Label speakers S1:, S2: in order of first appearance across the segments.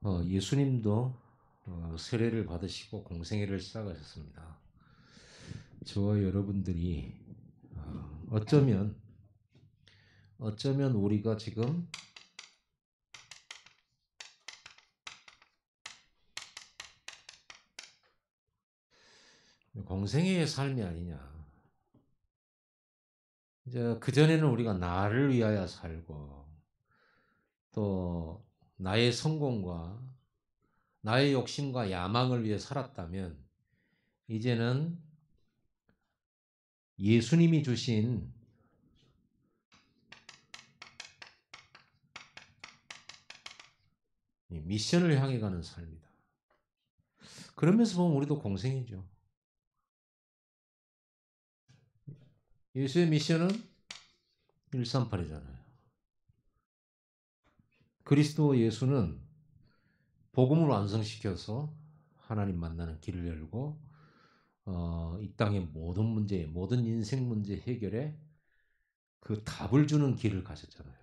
S1: 예수님도 세례를 받으시고 공생애를 시작하셨습니다. 저와 여러분들이 어쩌면 우리가 지금 공생애의 삶이 아니냐. 이제 그전에는 우리가 나를 위하여 살고 또 나의 성공과 나의 욕심과 야망을 위해 살았다면 이제는 예수님이 주신 이 미션을 향해 가는 삶이다. 그러면서 보면 우리도 공생이죠. 예수의 미션은 138이잖아요. 그리스도 예수는 복음을 완성시켜서 하나님 만나는 길을 열고 이 땅의 모든 문제, 모든 인생 문제 해결에 그 답을 주는 길을 가셨잖아요.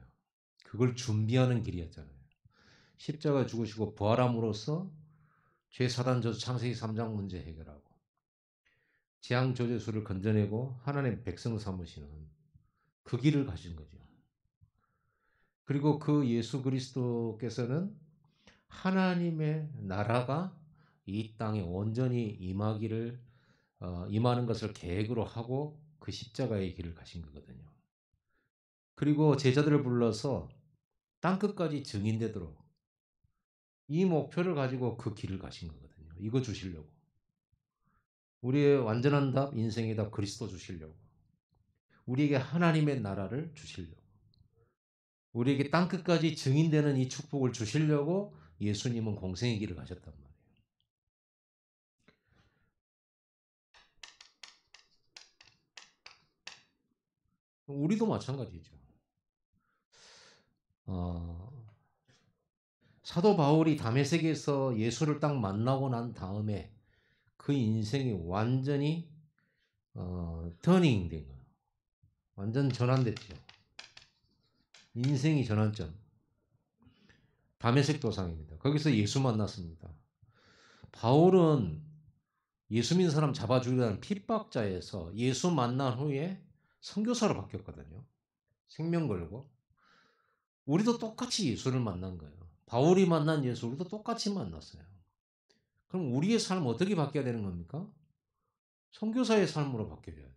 S1: 그걸 준비하는 길이었잖아요. 십자가 죽으시고 부활함으로써 죄 사단 저주 창세기 3장 문제 해결하고 재앙 저주수를 건져내고 하나님 백성 삼으시는 그 길을 가신 거죠. 그리고 그 예수 그리스도께서는 하나님의 나라가 이 땅에 온전히 임하는 것을 계획으로 하고 그 십자가의 길을 가신 거거든요. 그리고 제자들을 불러서 땅끝까지 증인되도록 이 목표를 가지고 그 길을 가신 거거든요. 이거 주시려고. 우리의 완전한 답, 인생의 답 그리스도 주시려고. 우리에게 하나님의 나라를 주시려고. 우리에게 땅끝까지 증인되는 이 축복을 주시려고 예수님은 공생의 길을 가셨단 말이에요. 우리도 마찬가지죠. 사도 바울이 다메섹에서 예수를 딱 만나고 난 다음에 그 인생이 완전히 터닝 된 거예요. 완전 전환됐죠. 인생이 전환점. 다메섹 도상입니다. 거기서 예수 만났습니다. 바울은 예수 믿는 사람 잡아 죽이려는 핍박자에서 예수 만난 후에 선교사로 바뀌었거든요. 생명 걸고. 우리도 똑같이 예수를 만난 거예요. 바울이 만난 예수 우리도 똑같이 만났어요. 그럼 우리의 삶 어떻게 바뀌어야 되는 겁니까? 선교사의 삶으로 바뀌어야 돼요.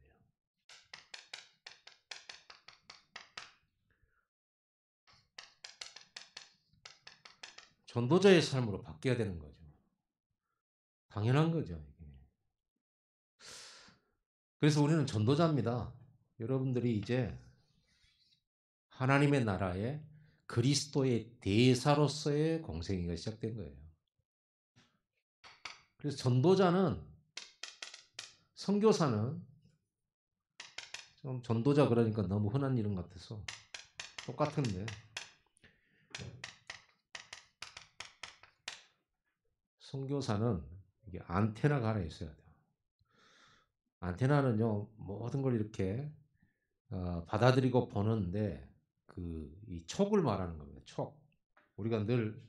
S1: 전도자의 삶으로 바뀌어야 되는 거죠. 당연한 거죠. 이게. 그래서 우리는 전도자입니다. 여러분들이 이제 하나님의 나라에 그리스도의 대사로서의 공생애가 시작된 거예요. 그래서 전도자는 선교사는 좀 전도자 그러니까 너무 흔한 이름 같아서 똑같은데 선교사는 이게 안테나가 하나 있어야 돼요. 안테나는요 모든 걸 이렇게 받아들이고 보는데 이 촉을 말하는 겁니다. 촉. 우리가 늘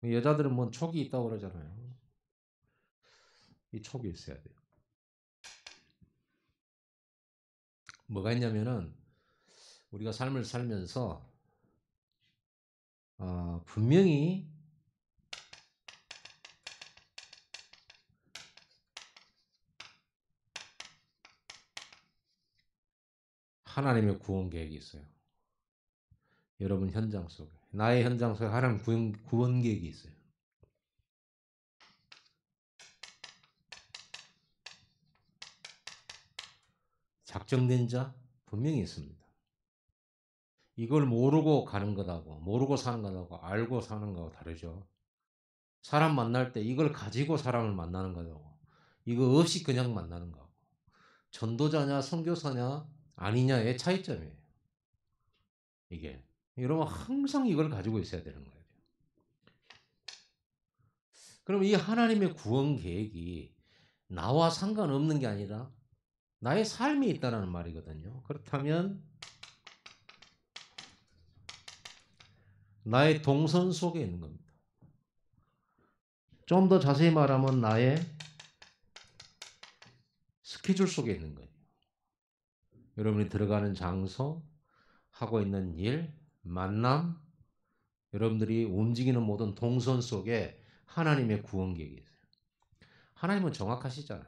S1: 여자들은 뭐 촉이 있다고 그러잖아요. 이 촉이 있어야 돼요. 뭐가 있냐면은 우리가 삶을 살면서 분명히 하나님의 구원 계획이 있어요. 여러분 현장 속에 나의 현장 속에 하나님 구원 계획이 있어요. 작정된 자 분명히 있습니다. 이걸 모르고 가는 것하고 모르고 사는 것하고 알고 사는 것하고 다르죠. 사람 만날 때 이걸 가지고 사람을 만나는 거하고 이거 없이 그냥 만나는 거하고 전도자냐 선교사냐 아니냐의 차이점이에요. 이게 여러분 항상 이걸 가지고 있어야 되는 거예요. 그럼 이 하나님의 구원 계획이 나와 상관없는 게 아니라 나의 삶이 있다는 말이거든요. 그렇다면 나의 동선 속에 있는 겁니다. 좀 더 자세히 말하면 나의 스케줄 속에 있는 거예요. 여러분이 들어가는 장소, 하고 있는 일, 만남, 여러분들이 움직이는 모든 동선 속에 하나님의 구원 계획이 있어요. 하나님은 정확하시잖아요.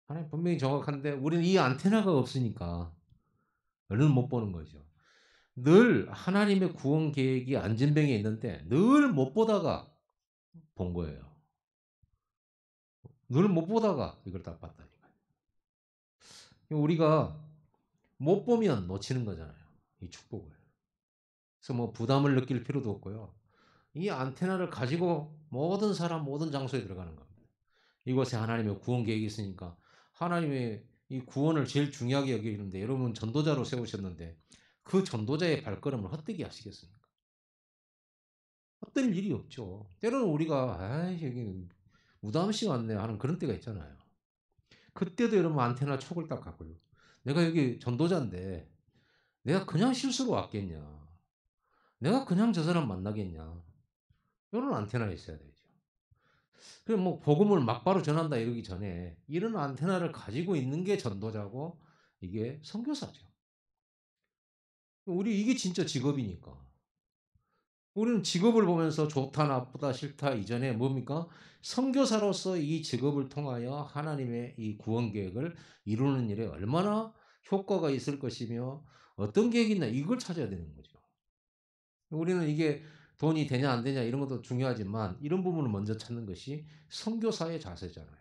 S1: 하나님 분명히 정확한데 우리는 이 안테나가 없으니까 얼른 못 보는 거죠. 늘 하나님의 구원 계획이 안전병에 있는데 늘 못 보다가 본 거예요. 늘 못 보다가 이걸 딱 봤다니까요. 우리가 못 보면 놓치는 거잖아요. 이 축복을. 그래서 뭐 부담을 느낄 필요도 없고요. 이 안테나를 가지고 모든 사람, 모든 장소에 들어가는 겁니다. 이곳에 하나님의 구원 계획이 있으니까 하나님의 이 구원을 제일 중요하게 여기는데 여러분 전도자로 세우셨는데 그 전도자의 발걸음을 헛되게 하시겠습니까? 헛될 일이 없죠. 때로는 우리가 여기 무담시 왔네 하는 그런 때가 있잖아요. 그때도 여러분 안테나 촉을 딱 갖고요. 내가 여기 전도자인데 내가 그냥 실수로 왔겠냐? 내가 그냥 저 사람 만나겠냐? 이런 안테나가 있어야 되죠. 그럼 뭐 복음을 막바로 전한다 이러기 전에 이런 안테나를 가지고 있는 게 전도자고 이게 선교사죠. 우리 이게 진짜 직업이니까. 우리는 직업을 보면서 좋다 나쁘다 싫다 이전에 뭡니까? 선교사로서 이 직업을 통하여 하나님의 이 구원 계획을 이루는 일에 얼마나 효과가 있을 것이며 어떤 계획이 있나 이걸 찾아야 되는 거죠. 우리는 이게 돈이 되냐 안 되냐 이런 것도 중요하지만 이런 부분을 먼저 찾는 것이 선교사의 자세잖아요.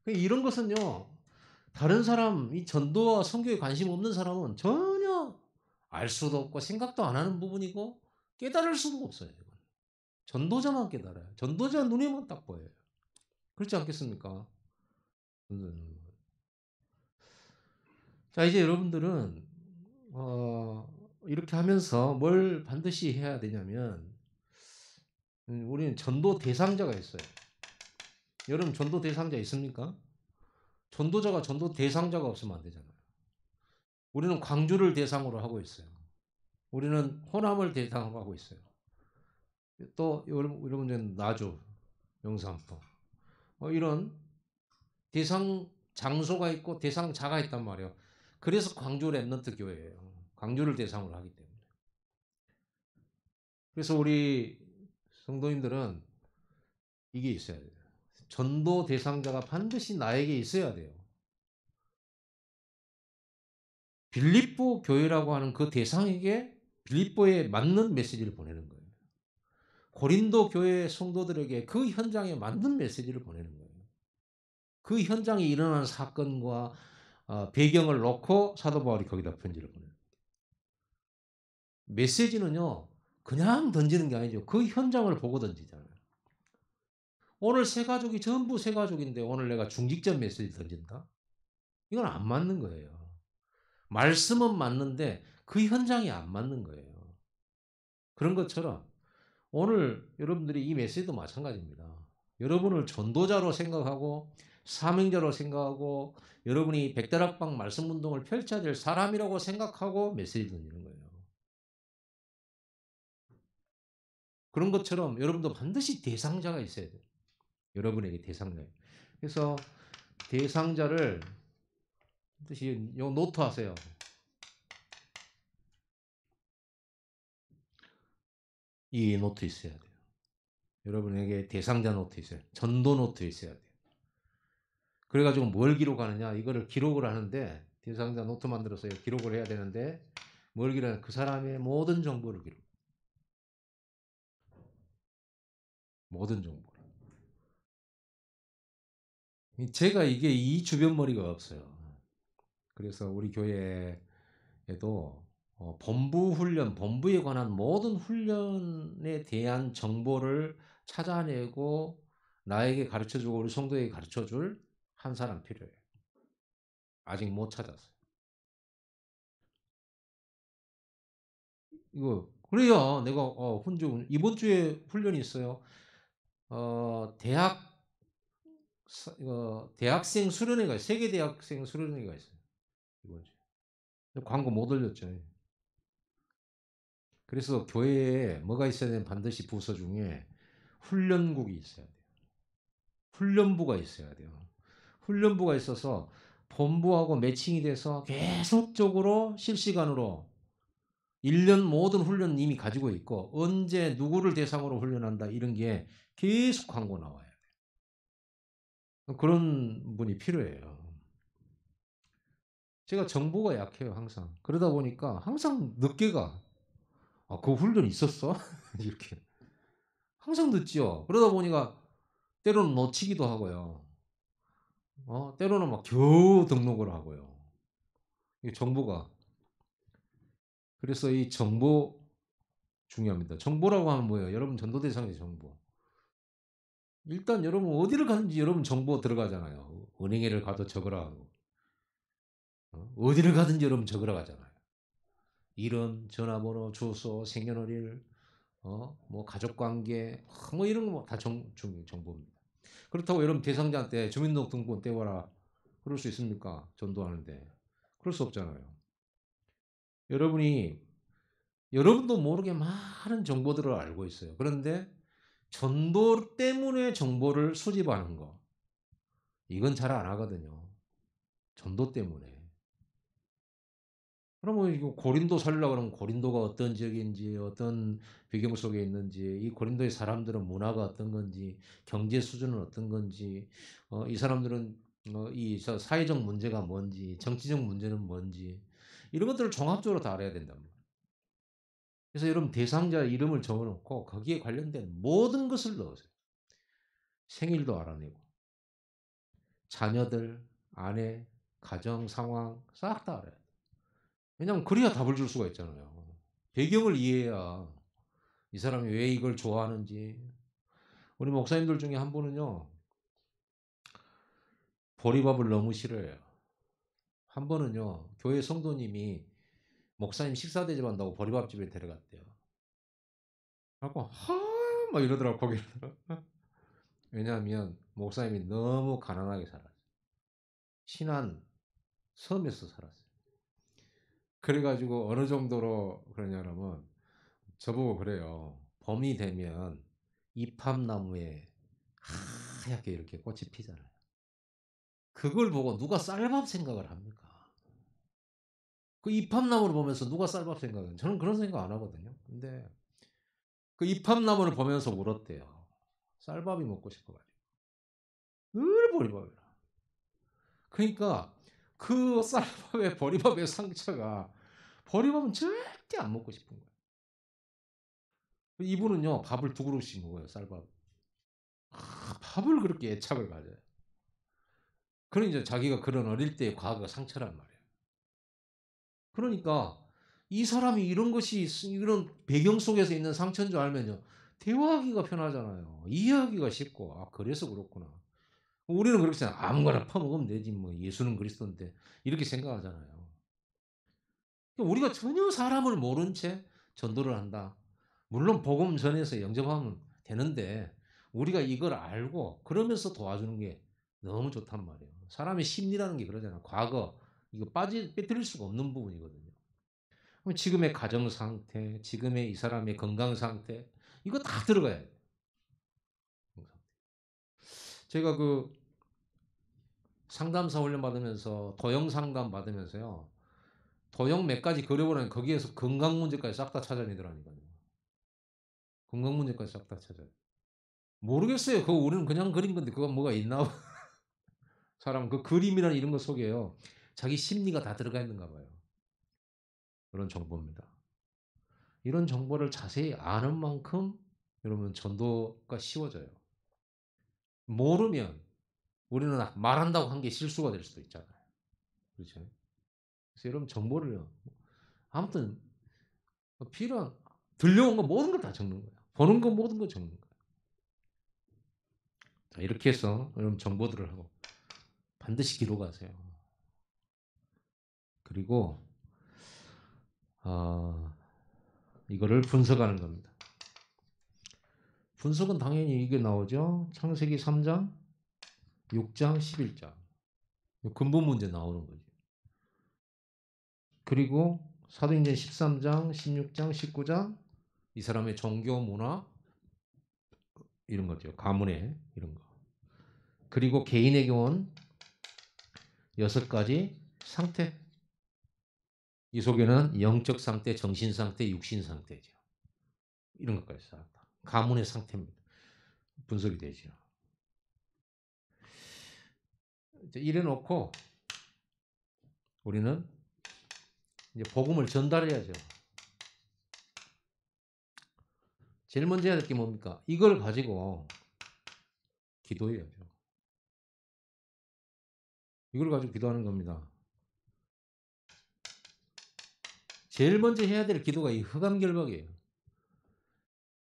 S1: 이런 것은요. 다른 사람 이 전도와 선교에 관심 없는 사람은 전혀 알 수도 없고 생각도 안 하는 부분이고 깨달을 수도 없어요. 이건. 전도자만 깨달아요. 전도자 눈에만 딱 보여요. 그렇지 않겠습니까? 자 이제 여러분들은 이렇게 하면서 뭘 반드시 해야 되냐면 우리는 전도 대상자가 있어요. 여러분 전도 대상자 있습니까? 전도자가 전도 대상자가 없으면 안 되잖아요. 우리는 광주를 대상으로 하고 있어요. 우리는 호남을 대상으로 하고 있어요. 또 여러분들은 나주, 영산포 이런 대상 장소가 있고 대상자가 있단 말이에요. 그래서 광주 랩넌트 교회예요. 광주를 대상으로 하기 때문에. 그래서 우리 성도님들은 이게 있어야 돼요. 전도 대상자가 반드시 나에게 있어야 돼요. 빌립보 교회라고 하는 그 대상에게 빌립보에 맞는 메시지를 보내는 거예요. 고린도 교회 성도들에게 그 현장에 맞는 메시지를 보내는 거예요. 그 현장에 일어난 사건과 배경을 놓고 사도 바울이 거기다 편지를 보내요. 메시지는요. 그냥 던지는 게 아니죠. 그 현장을 보고 던지잖아요. 오늘 새 가족이 전부 새 가족인데 오늘 내가 중직전 메시지 던진다? 이건 안 맞는 거예요. 말씀은 맞는데 그 현장이 안 맞는 거예요. 그런 것처럼 오늘 여러분들이 이 메시지도 마찬가지입니다. 여러분을 전도자로 생각하고 사명자로 생각하고 여러분이 백다락방 말씀 운동을 펼쳐야 될 사람이라고 생각하고 메시지 던지는 거예요. 그런 것처럼 여러분도 반드시 대상자가 있어야 돼요. 여러분에게 대상자. 그래서 대상자를 반드시 요 노트 하세요. 이 노트 있어야 돼요. 여러분에게 대상자 노트 있어요. 전도 노트 있어야 돼요. 그래가지고 뭘 기록하느냐? 이거를 기록을 하는데 대상자 노트 만들어서 기록을 해야 되는데 뭘 기록하냐? 그 사람의 모든 정보를 기록. 모든 정보를. 제가 이게 이 주변 머리가 없어요. 그래서 우리 교회에도 본부 훈련, 본부에 관한 모든 훈련에 대한 정보를 찾아내고 나에게 가르쳐주고 우리 성도에게 가르쳐줄 한 사람 필요해요. 아직 못 찾았어요. 이거 그래요. 내가 이번 주에 훈련이 있어요. 대학 대학생 수련회가 세계 대학생 수련회가 있어요. 이번 주에. 광고 못 올렸죠. 그래서 교회에 뭐가 있어야 되는 반드시 부서 중에 훈련국이 있어야 돼요. 훈련부가 있어야 돼요. 훈련부가 있어서 본부하고 매칭이 돼서 계속적으로 실시간으로 1년 모든 훈련 이미 가지고 있고 언제 누구를 대상으로 훈련한다 이런 게 계속 광고 나와요. 그런 분이 필요해요. 제가 정보가 약해요, 항상. 그러다 보니까 항상 늦게 가. 아, 그 훈련 있었어? 이렇게. 항상 늦죠. 그러다 보니까 때로는 놓치기도 하고요. 때로는 막 겨우 등록을 하고요. 이 정보가. 그래서 이 정보 중요합니다. 정보라고 하면 뭐예요? 여러분 전도대상의 정보. 일단 여러분 어디를 가든지 여러분 정보 들어가잖아요. 은행에를 가도 적으라 하고. 어디를 가든지 여러분 적으라 하잖아요. 이름, 전화번호, 주소, 생년월일, 뭐 가족관계, 뭐 이런 거 다 정보입니다. 그렇다고 여러분 대상자한테 주민등록등본 떼와라. 그럴 수 있습니까? 전도하는데. 그럴 수 없잖아요. 여러분도 모르게 많은 정보들을 알고 있어요. 그런데 전도 때문에 정보를 수집하는 거. 이건 잘 안 하거든요. 전도 때문에. 그러면 이거 고린도 살려고 그러면 고린도가 어떤 지역인지, 어떤 배경 속에 있는지, 이 고린도의 사람들은 문화가 어떤 건지, 경제 수준은 어떤 건지, 이 사람들은 이 사회적 문제가 뭔지, 정치적 문제는 뭔지, 이런 것들을 종합적으로 다 알아야 된단 말이에요. 그래서 여러분 대상자 이름을 적어놓고 거기에 관련된 모든 것을 넣으세요. 생일도 알아내고, 자녀들, 아내, 가정 상황 싹 다 알아야 돼요. 왜냐하면 그래야 답을 줄 수가 있잖아요. 배경을 이해해야 이 사람이 왜 이걸 좋아하는지. 우리 목사님들 중에 한 분은요, 보리밥을 너무 싫어해요. 한 번은요, 교회 성도님이 목사님 식사 대접한다고 보리밥집에 데려갔대요. 그래갖고 막 이러더라고 거기. 왜냐하면 목사님이 너무 가난하게 살았어요. 신안 섬에서 살았어요. 그래가지고 어느 정도로 그러냐면 저보고 그래요. 봄이 되면 이팝나무에 하얗게 이렇게 꽃이 피잖아요. 그걸 보고 누가 쌀밥 생각을 합니까? 그 이팝나무를 보면서 누가 쌀밥 생각을 저는 그런 생각 안 하거든요. 근데 그 이팝나무를 보면서 울었대요. 쌀밥이 먹고 싶어가지고. 늘 보리밥이라. 그러니까 그 쌀밥의 보리밥의 상처가 보리밥은 절대 안 먹고 싶은 거예요. 이분은요 밥을 2그릇씩 먹어요. 쌀밥. 밥을 그렇게 애착을 가져요. 그런 이제 자기가 그런 어릴 때의 과거가 상처란 말이에요. 그러니까 이 사람이 이런 것이 이런 배경 속에서 있는 상처인 줄 알면요. 대화하기가 편하잖아요. 이해하기가 쉽고 그래서 그렇구나. 우리는 그렇게 생각 아무거나 퍼먹으면 되지 뭐 예수는 그리스도인데 이렇게 생각하잖아요. 우리가 전혀 사람을 모른 채 전도를 한다. 물론 복음 전해서 영접하면 되는데 우리가 이걸 알고 그러면서 도와주는 게 너무 좋단 말이에요. 사람의 심리라는 게 그러잖아요. 과거 이거 빼뜨릴 수가 없는 부분이거든요. 그럼 지금의 가정 상태, 지금의 이 사람의 건강 상태 이거 다 들어가야 돼요. 제가 그 상담사 훈련 받으면서 도형 상담 받으면서요. 도형 몇 가지 그려보면 거기에서 건강 문제까지 싹 다 찾아내더라니까요. 건강 문제까지 싹 다 찾아요. 모르겠어요. 그거 우리는 그냥 그린 건데 그거 뭐가 있나? 사람 그 그림이나 이런 거 속에요. 자기 심리가 다 들어가 있는가 봐요. 그런 정보입니다. 이런 정보를 자세히 아는 만큼 여러분 전도가 쉬워져요. 모르면 우리는 말한다고 한 게 실수가 될 수도 있잖아요. 그렇죠? 그래서 여러분 정보를요. 아무튼 필요한 들려온 거 모든 걸 다 적는 거예요. 보는 거 모든 걸 적는 거예요. 자, 이렇게 해서 여러분 정보들을 하고 반드시 기록하세요. 그리고 이거를 분석하는 겁니다. 분석은 당연히 이게 나오죠. 창세기 3장, 6장, 11장. 근본 문제 나오는 거죠. 그리고 사도행전 13장, 16장, 19장 이 사람의 종교 문화 이런 거죠. 가문에 이런 거. 그리고 개인에게 온 6가지 상태. 이 속에는 영적 상태, 정신 상태, 육신 상태죠. 이런 것까지 다 가문의 상태입니다. 분석이 되죠. 이래 놓고 우리는 이제 복음을 전달해야죠. 제일 먼저 해야 될 게 뭡니까? 이걸 가지고 기도해야죠. 이걸 가지고 기도하는 겁니다. 제일 먼저 해야 될 기도가 이 흑암결박이에요.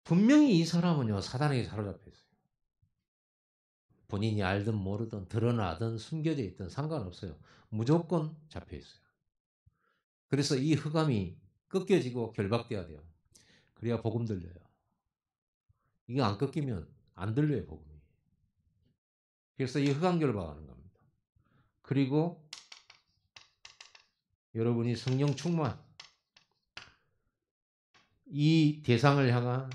S1: 분명히 이 사람은요, 사단에게 사로잡혀 있어요. 본인이 알든 모르든 드러나든 숨겨져 있든 상관없어요. 무조건 잡혀 있어요. 그래서 이 흑암이 꺾여지고 결박돼야 돼요. 그래야 복음 들려요. 이게 안 꺾이면 안 들려요, 복음이. 그래서 이 흑암 결박하는 겁니다. 그리고 여러분이 성령 충만, 이 대상을 향한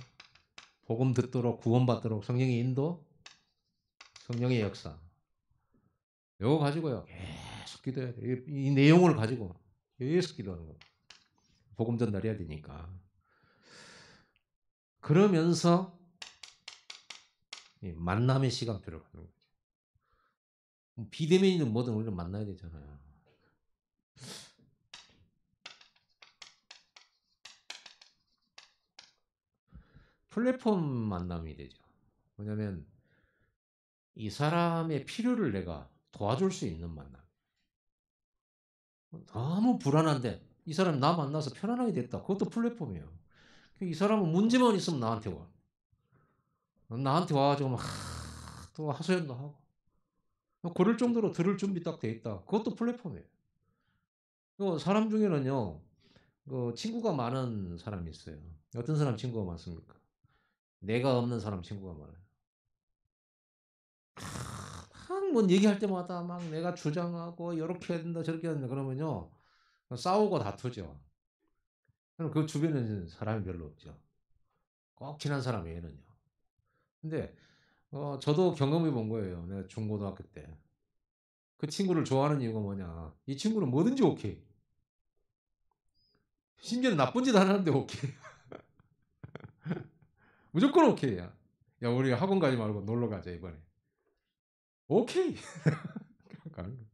S1: 복음 듣도록 구원받도록 성령의 인도, 성령의 역사. 이거 가지고요. 계속 기도해야 돼요. 이 내용을 가지고 계속 기도하는 거예요. 복음 전달해야 되니까. 그러면서 만남의 시간표를 갖는 거죠. 비대면이든 뭐든 우리는 만나야 되잖아요. 플랫폼 만남이 되죠. 왜냐하면 이 사람의 필요를 내가 도와줄 수 있는 만남. 너무 불안한데 이 사람이 나 만나서 편안하게 됐다. 그것도 플랫폼이에요. 이 사람은 문제만 있으면 나한테 와. 나한테 와가지고 막 또 하소연도 하고. 그럴 정도로 들을 준비 딱 돼 있다. 그것도 플랫폼이에요. 사람 중에는요, 친구가 많은 사람이 있어요. 어떤 사람 친구가 많습니까? 내가 없는 사람 친구가 많아요. 막 얘기할 때마다 막 내가 주장하고 이렇게 해야 된다 저렇게 해야 된다 그러면요 싸우고 다투죠. 그럼 그 주변에는 사람이 별로 없죠. 꼭 친한 사람 외에는요. 근데 저도 경험해 본 거예요. 내가 중고등학교 때. 그 친구를 좋아하는 이유가 뭐냐. 이 친구는 뭐든지 오케이. 심지어 나쁜 짓 안 하는데 오케이. 무조건 오케이야. 야 우리 학원 가지 말고 놀러 가자 이번에. 오케이. 가는 거.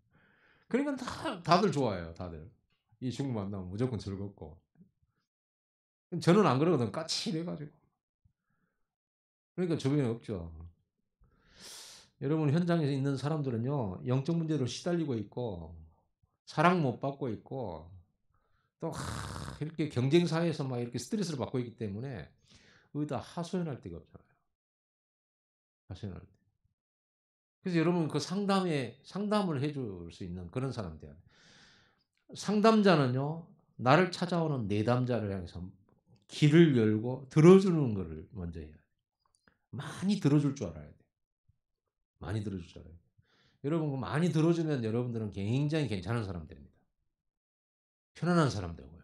S1: 그러니까 다들 좋아해요. 다들. 이 친구 만나면 무조건 즐겁고. 저는 안 그러거든. 까칠해가지고. 그러니까 주변에 없죠. 여러분 현장에 있는 사람들은요. 영적 문제로 시달리고 있고 사랑 못 받고 있고 또 이렇게 경쟁 사회에서 막 이렇게 스트레스를 받고 있기 때문에 어디다 하소연할 데가 없잖아요. 하소연할 때. 그래서 여러분 그 상담을 해줄 수 있는 그런 사람 돼야 돼요. 상담자는요. 나를 찾아오는 내담자를 향해서 길을 열고 들어주는 거를 먼저 해야 돼요. 많이 들어줄 줄 알아야 돼요. 많이 들어줄 줄 알아야 돼요. 여러분 많이 들어주면 여러분들은 굉장히 괜찮은 사람 됩니다. 편안한 사람 되고요.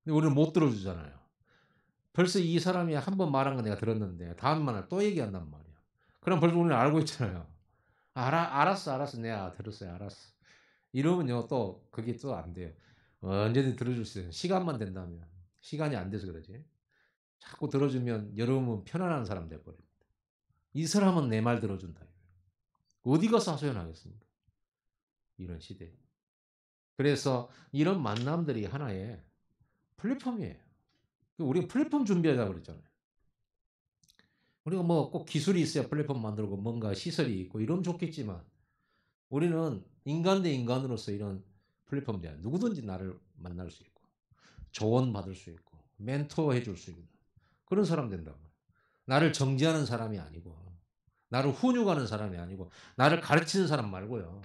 S1: 근데 우리는 못 들어주잖아요. 벌써 이 사람이 한 번 말한 거 내가 들었는데 다음 말을 또 얘기한단 말이야. 그럼 벌써 우리는 알고 있잖아요. 알았어. 내가 들었어요. 알았어. 이러면요, 또 그게 또 안 돼요. 언제든 들어줄 수 있어요. 시간만 된다면. 시간이 안 돼서 그러지. 자꾸 들어주면 여러분은 편안한 사람 돼버립니다. 이 사람은 내 말 들어준다. 어디 가서 하소연하겠습니까? 이런 시대에. 그래서 이런 만남들이 하나의 플랫폼이에요. 우리가 플랫폼 준비하자고 그랬잖아요. 우리가 뭐 꼭 기술이 있어야 플랫폼 만들고 뭔가 시설이 있고 이러면 좋겠지만 우리는 인간 대 인간으로서 이런 플랫폼 대 누구든지 나를 만날 수 있고 조언 받을 수 있고 멘토 해줄 수 있는 그런 사람 된다고. 나를 정지하는 사람이 아니고 나를 훈육하는 사람이 아니고 나를 가르치는 사람 말고요.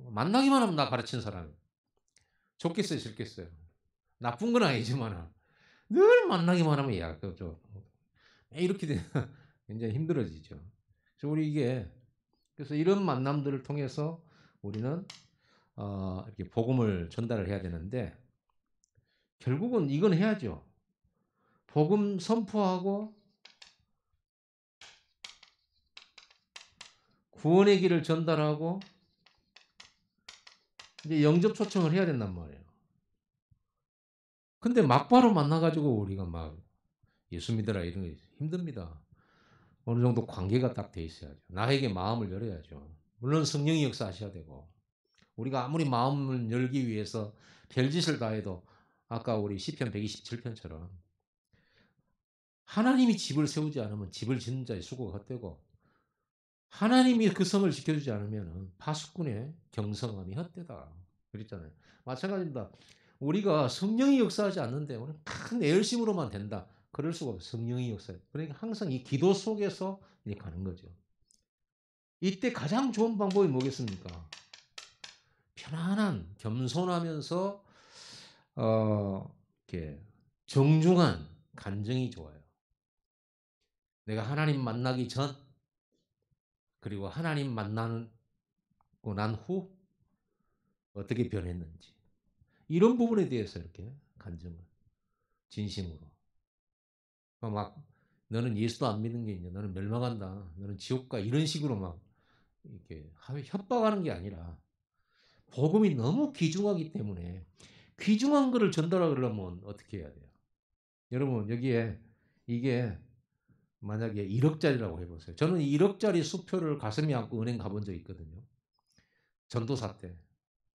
S1: 만나기만 하면 나 가르치는 사람. 좋겠어요, 싫겠어요. 나쁜 건 아니지만 늘 만나기만 하면 야, 이렇게 되면 굉장히 힘들어지죠. 그래서 우리 그래서 이런 만남들을 통해서 우리는 이렇게 복음을 전달을 해야 되는데 결국은 이건 해야죠. 복음 선포하고 구원의 길을 전달하고 이제 영접 초청을 해야 된단 말이에요. 근데 막바로 만나가지고 우리가 막 예수 믿어라 이런 게 힘듭니다. 어느 정도 관계가 딱 돼 있어야죠. 나에게 마음을 열어야죠. 물론 성령이 역사하셔야 되고 우리가 아무리 마음을 열기 위해서 별짓을 다 해도 아까 우리 시편 127편처럼 하나님이 집을 세우지 않으면 집을 짓는 자의 수고가 헛되고 하나님이 그 성을 지켜주지 않으면 파수꾼의 경성함이 헛되다. 그랬잖아요. 마찬가지입니다. 우리가 성령이 역사하지 않는데 우리는 큰 애열심으로만 된다. 그럴 수가 없어요. 성령이 역사해. 그러니까 항상 이 기도 속에서 이제 가는 거죠. 이때 가장 좋은 방법이 뭐겠습니까? 편안한 겸손하면서 이렇게 정중한 간증이 좋아요. 내가 하나님 만나기 전 그리고 하나님 만나고 난 후 어떻게 변했는지 이런 부분에 대해서 이렇게 간증을 진심으로 막 너는 예수도 안 믿는 게 있냐 너는 멸망한다 너는 지옥 가 이런 식으로 막 이렇게 협박하는 게 아니라 복음이 너무 귀중하기 때문에 귀중한 거를 전달하려면 어떻게 해야 돼요? 여러분 여기에 이게 만약에 1억짜리라고 해보세요. 저는 1억짜리 수표를 가슴에 안고 은행 가본 적 있거든요. 전도사 때.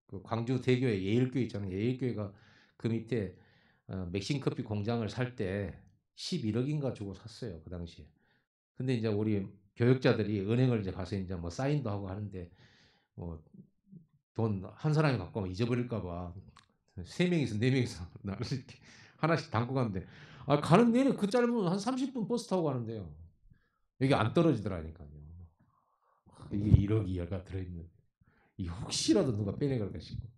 S1: 그 광주 대교에 예일교회 있잖아요. 예일교회가 그 밑에 맥심커피 공장을 살 때 11억인가 주고 샀어요. 그 당시에. 근데 이제 우리 교역자들이 은행을 이제 가서 이제 뭐 사인도 하고 하는데 뭐 돈 한 사람이 갖고 오면 잊어버릴까봐 3명이서 4명이서 나를 이렇게 하나씩 담고 가는데 가는 내내 그 짧으면 한 30분 버스 타고 가는데요. 여기 안 떨어지더라니까요. 이게 1억이가 들어있는. 이 혹시라도 누가 빼내갈까 싶고.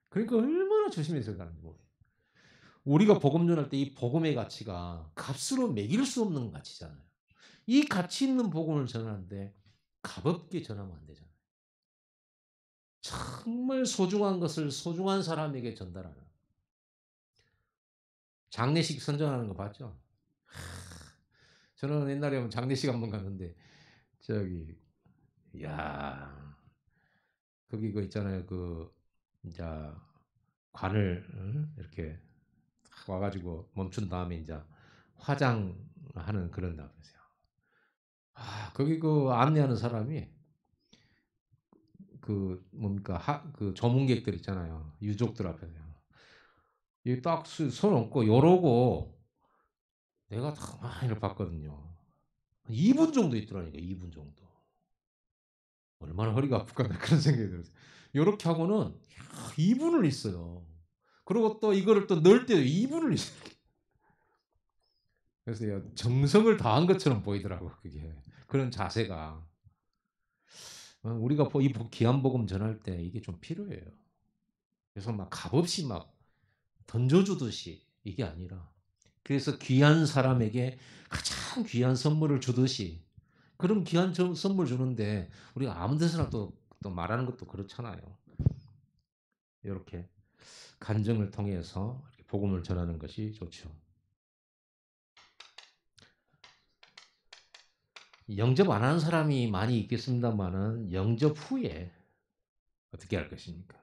S1: 그러니까 얼마나 조심해서 가는지 모르겠어요. 우리가 복음 전할 때 이 복음의 가치가 값으로 매길 수 없는 가치잖아요. 이 가치 있는 복음을 전하는데 값없게 전하면 안 되잖아요. 정말 소중한 것을 소중한 사람에게 전달하는. 장례식 선전하는 거 봤죠? 저는 옛날에 장례식 한번 갔는데 저기 야 거기 그 있잖아요 그 이제 관을 이렇게 와가지고 멈춘 다음에 이제 화장하는 그런 데였어요. 거기 그 안내하는 사람이 그 뭡니까 그 조문객들 있잖아요 유족들 앞에서 이딱손 얹고 요러고 내가 다 많이 봤거든요. 2분 정도 있더라니까 2분 정도. 얼마나 허리가 아플까 그런 생각이 들었어요. 요렇게 하고는 2분을 있어요. 그리고 또 이거를 또 넣을 때도 2분을 있어요. 그래서 정성을 다한 것처럼 보이더라고 그게. 그런 자세가. 우리가 이 귀한 복음 전할 때 이게 좀 필요해요. 그래서 막 값없이 막 던져주듯이 이게 아니라 그래서 귀한 사람에게 가장 귀한 선물을 주듯이 그런 귀한 선물 주는데 우리가 아무 데서나 또 말하는 것도 그렇잖아요. 이렇게 간증을 통해서 복음을 전하는 것이 좋죠. 영접 안 하는 사람이 많이 있겠습니다만은 영접 후에 어떻게 할 것입니까?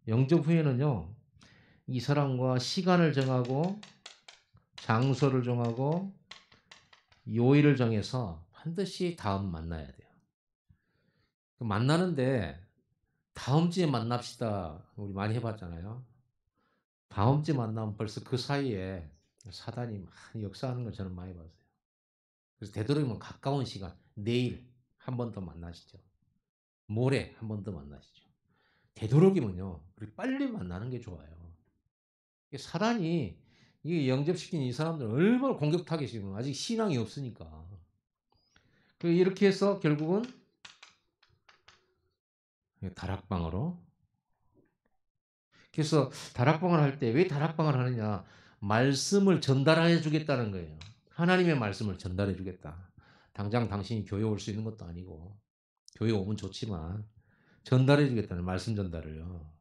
S1: 영접 후에는요. 이 사람과 시간을 정하고 장소를 정하고 요일을 정해서 반드시 다음 만나야 돼요. 만나는데 다음 주에 만납시다. 우리 많이 해봤잖아요. 다음 주에 만나면 벌써 그 사이에 사단이 많이 역사하는 걸 저는 많이 봤어요. 그래서 되도록이면 가까운 시간, 내일 한 번 더 만나시죠. 모레 한 번 더 만나시죠. 되도록이면요. 우리 빨리 만나는 게 좋아요. 사단이 이 영접시킨 이 사람들 얼마나 공격 타겟이면 아직 신앙이 없으니까. 이렇게 해서 결국은 다락방으로. 그래서 다락방을 할 때 왜 다락방을 하느냐? 말씀을 전달해 주겠다는 거예요. 하나님의 말씀을 전달해 주겠다. 당장 당신이 교회 올 수 있는 것도 아니고 교회 오면 좋지만 전달해 주겠다는 말씀 전달을요.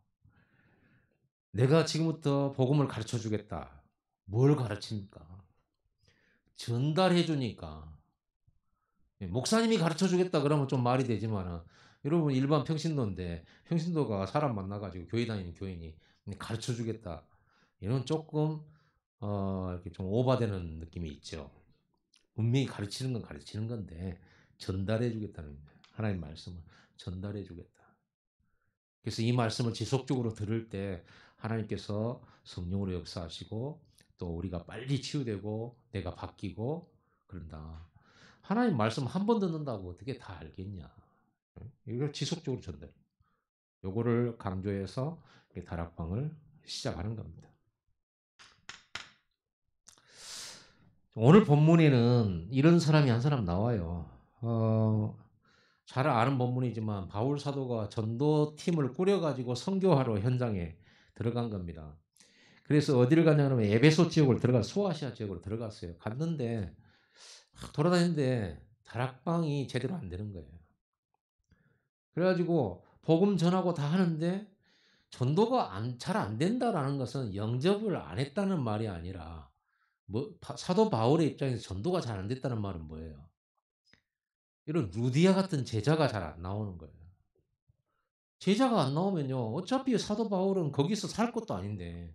S1: 내가 지금부터 복음을 가르쳐 주겠다. 뭘 가르칩니까? 전달해 주니까. 예, 목사님이 가르쳐 주겠다 그러면 좀 말이 되지만은 여러분 일반 평신도인데 평신도가 사람 만나 가지고 교회 다니는 교인이 가르쳐 주겠다. 이런 쪼끔 이렇게 좀 오바되는 느낌이 있죠. 분명히 가르치는 건 가르치는 건데 전달해 주겠다는 하나님의 말씀을 전달해 주겠다. 그래서 이 말씀을 지속적으로 들을 때 하나님께서 성령으로 역사하시고 또 우리가 빨리 치유되고 내가 바뀌고 그런다. 하나님 말씀 한 번 듣는다고 어떻게 다 알겠냐. 이걸 지속적으로 전달. 요거를 강조해서 다락방을 시작하는 겁니다. 오늘 본문에는 이런 사람이 한 사람 나와요. 잘 아는 본문이지만 바울 사도가 전도팀을 꾸려가지고 선교하러 현장에 들어간 겁니다. 그래서 어디를 갔냐 그러면 에베소 지역으로 소아시아 지역으로 들어갔어요. 갔는데 돌아다니는데 다락방이 제대로 안 되는 거예요. 그래가지고 복음 전하고 다 하는데 전도가 잘 안 된다라는 것은 영접을 안 했다는 말이 아니라 사도 바울의 입장에서 전도가 잘 안 됐다는 말은 뭐예요? 이런 루디아 같은 제자가 잘 안 나오는 거예요. 제자가 안 나오면요. 어차피 사도 바울은 거기서 살 것도 아닌데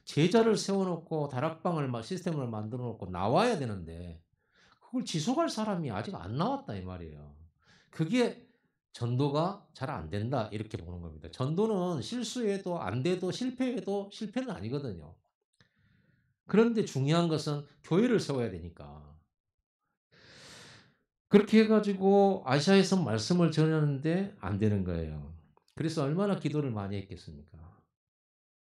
S1: 제자를 세워놓고 다락방을 시스템을 만들어 놓고 나와야 되는데 그걸 지속할 사람이 아직 안 나왔다 이 말이에요. 그게 전도가 잘 안 된다 이렇게 보는 겁니다. 전도는 실수해도 안 돼도 실패해도 실패는 아니거든요. 그런데 중요한 것은 교회를 세워야 되니까. 그렇게 해 가지고 아시아에서 말씀을 전하는데 안 되는 거예요. 그래서 얼마나 기도를 많이 했겠습니까?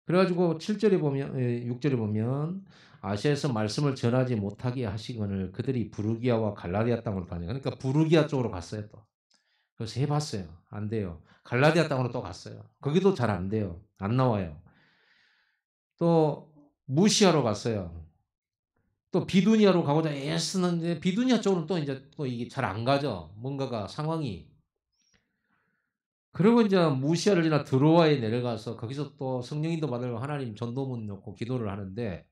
S1: 그래 가지고 7 절에 보면 6 절에 보면 아시아에서 말씀을 전하지 못하게 하시거늘 그들이 부르기아와 갈라디아 땅으로 다녀 그러니까 부르기아 쪽으로 갔어요 또. 그래서 해 봤어요. 안 돼요. 갈라디아 땅으로 또 갔어요. 거기도 잘 안 돼요. 안 나와요. 또 무시아로 갔어요. 또 비두니아로 가고자 애쓰는데 비두니아 쪽으로는 또 인제 또 이게 잘 안 가죠. 뭔가가 상황이. 그러고 인제 무시아를 지나 드로아에 내려가서 거기서 또 성령인도 받으려고 하나님 전도문 놓고 기도를 하는데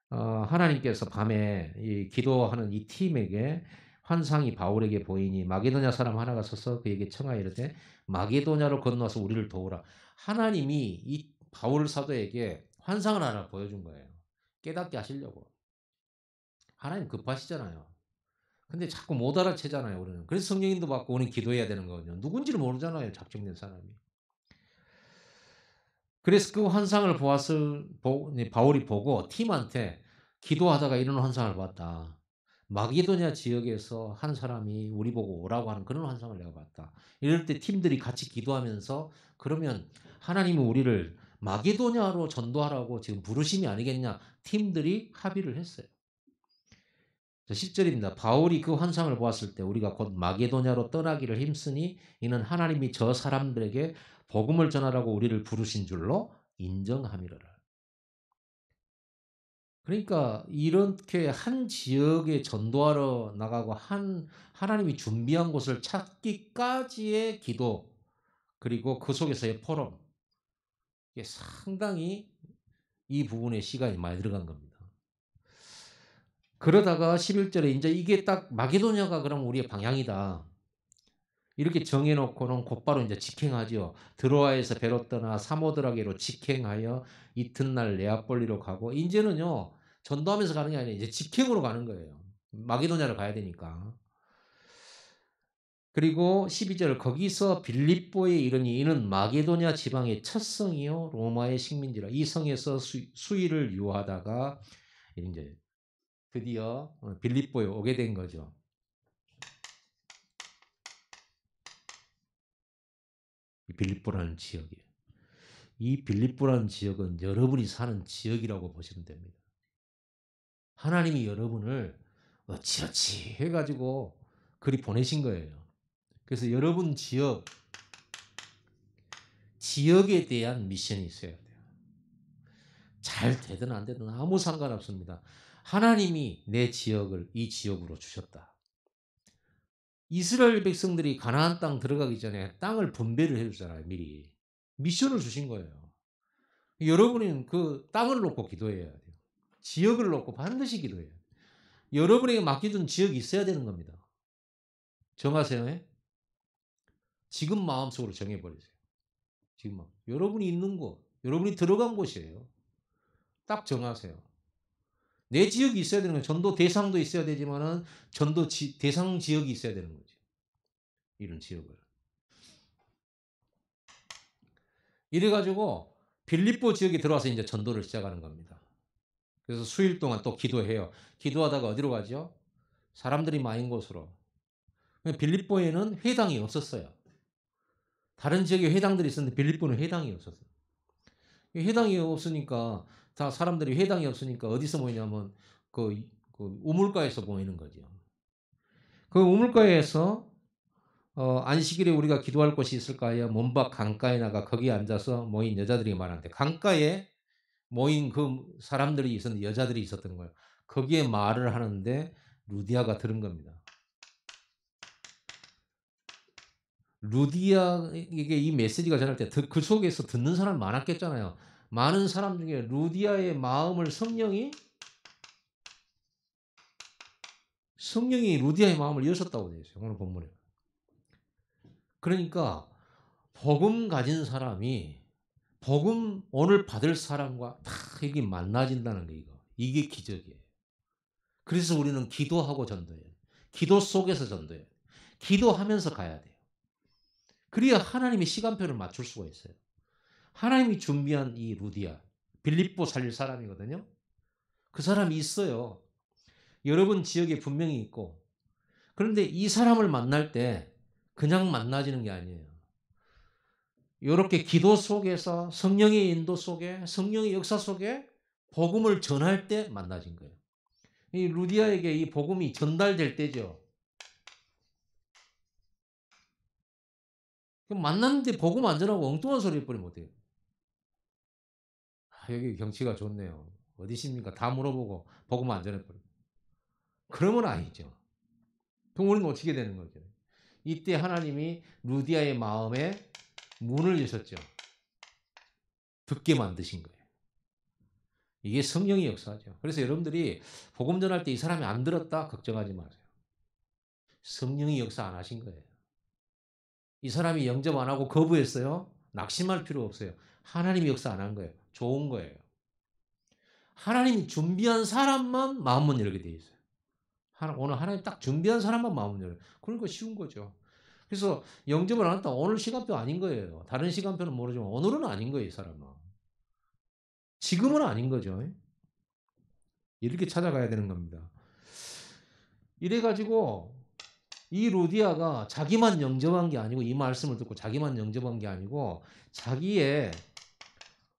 S1: 하나님께서 밤에 이 기도하는 이 팀에게 환상이 바울에게 보이니 마게도냐 사람 하나가 서서 그에게 청하여 이르되 마게도냐로 건너와서 우리를 도우라. 하나님이 이 바울 사도에게 환상을 하나 보여준 거예요. 깨닫게 하시려고. 하나님 급하시잖아요. 근데 자꾸 못 알아채잖아요, 우리는. 그래서 성령인도 받고 우리는 기도해야 되는 거거든요. 누군지를 모르잖아요, 작정된 사람이. 그래서 그 환상을 바울이 보고 팀한테 기도하다가 이런 환상을 봤다. 마게도냐 지역에서 한 사람이 우리 보고 오라고 하는 그런 환상을 내가 봤다. 이럴 때 팀들이 같이 기도하면서 그러면 하나님은 우리를 마게도냐로 전도하라고 지금 부르심이 아니겠냐. 팀들이 합의를 했어요. 10절입니다. 바울이 그 환상을 보았을 때 우리가 곧 마게도냐로 떠나기를 힘쓰니 이는 하나님이 저 사람들에게 복음을 전하라고 우리를 부르신 줄로 인정함이로라. 그러니까 이렇게 한 지역에 전도하러 나가고 하나님이 준비한 곳을 찾기까지의 기도 그리고 그 속에서의 포럼 이게 상당히 이 부분에 시간이 많이 들어간 겁니다. 그러다가 11절에 인제 이게 딱 마게도냐가 그럼 우리의 방향이다. 이렇게 정해 놓고는 곧바로 인제 직행하지요. 드로아에서 배로 떠나 사모드라게로 직행하여 이튿날 네아폴리로 가고 인제는요. 전도하면서 가는 게 아니라 이제 직행으로 가는 거예요. 마게도냐로 가야 되니까. 그리고 12절 거기서 빌립보에 이르니 이는 마게도냐 지방의 첫 성이요 로마의 식민지라. 이 성에서 수의를 유하다가 인제 드디어 빌립보에 오게 된 거죠. 이 빌립보라는 지역이에요. 이 빌립보라는 지역은 여러분이 사는 지역이라고 보시면 됩니다. 하나님이 여러분을 어찌어찌 해 가지고 그리 보내신 거예요. 그래서 여러분 지역에 대한 미션이 있어야 돼요. 잘 되든 안 되든 아무 상관없습니다. 하나님이 내 지역을 이 지역으로 주셨다. 이스라엘 백성들이 가나안 땅 들어가기 전에 땅을 분배를 해 줬잖아요, 미리. 미션을 주신 거예요. 여러분은 그 땅을 놓고 기도해야 돼요. 지역을 놓고 반드시 기도해야 돼요. 여러분에게 맡겨준 지역이 있어야 되는 겁니다. 정하세요. 예? 지금 마음속으로 정해 버리세요. 지금 여러분이 있는 곳, 여러분이 들어간 곳이에요. 딱 정하세요. 내 지역이 있어야 되는 거예요. 전도 대상도 있어야 되지만은 대상 지역이 있어야 되는 거죠. 이런 지역을. 이래 가지고 빌립보 지역에 들어와서 이제 전도를 시작하는 겁니다. 그래서 수일 동안 또 기도해요. 기도하다가 어디로 가죠? 사람들이 많은 곳으로. 빌립보에는 회당이 없었어요. 다른 지역에 회당들이 있었는데 빌립보는 회당이 없었어요. 회당이 없으니까 다 사람들이 회당이 없으니까 어디서 모이냐면 그 우물가에서 모이는 거죠. 그 우물가에서 안식일에 우리가 기도할 곳이 있을까요? 먼 밖 강가에 나가 거기에 앉아서 모인 여자들이 많은데 강가에 모인 그 사람들이 있었는데 여자들이 있었던 거예요. 거기에 말을 하는데 루디아가 들은 겁니다. 루디아에게 이 메시지가 전할 때 그 속에서 듣는 사람이 많았겠잖아요. 많은 사람 중에 루디아의 마음을 성령이 루디아의 마음을 여셨다고 되어 있어요. 오늘 본문에. 그러니까 복음 가진 사람이 복음 오늘 받을 사람과 다 이게 만나진다는 거 이거. 이게 기적이에요. 그래서 우리는 기도하고 전도해요. 기도 속에서 전도해요. 기도하면서 가야 돼요. 그래야 하나님이 시간표를 맞출 수가 있어요. 하나님이 준비한 이 루디아, 빌립보 살릴 사람이거든요. 그 사람이 있어요. 여러분 지역에 분명히 있고. 그런데 이 사람을 만날 때 그냥 만나지는 게 아니에요. 이렇게 기도 속에서 성령의 인도 속에 성령의 역사 속에 복음을 전할 때 만나진 거예요. 이 루디아에게 이 복음이 전달될 때죠. 만났는데 복음 안 전하고 엉뚱한 소리 해버리면 어때요? 여기 경치가 좋네요. 어디십니까? 다 물어보고 복음 안 전해버려. 그러면 아니죠. 그럼 우리는 어떻게 되는 거죠? 이때 하나님이 루디아의 마음에 문을 여셨죠. 듣게 만드신 거예요. 이게 성령의 역사죠. 그래서 여러분들이 복음 전할 때 이 사람이 안 들었다 걱정하지 마세요. 성령의 역사 안 하신 거예요. 이 사람이 영접 안 하고 거부했어요. 낙심할 필요 없어요. 하나님이 역사 안 한 거예요. 좋은 거예요. 하나님이 준비한 사람만 마음문 열게 돼 있어요. 오늘 하나님 딱 준비한 사람만 마음문 열어요. 그러니까 쉬운 거죠. 그래서 영접을 안 했다. 오늘 시간표 아닌 거예요. 다른 시간표는 모르지만 오늘은 아닌 거예요, 이 사람은. 지금은 아닌 거죠. 이렇게 찾아가야 되는 겁니다. 이래가지고 이 루디아가 자기만 영접한 게 아니고 이 말씀을 듣고 자기만 영접한 게 아니고 자기의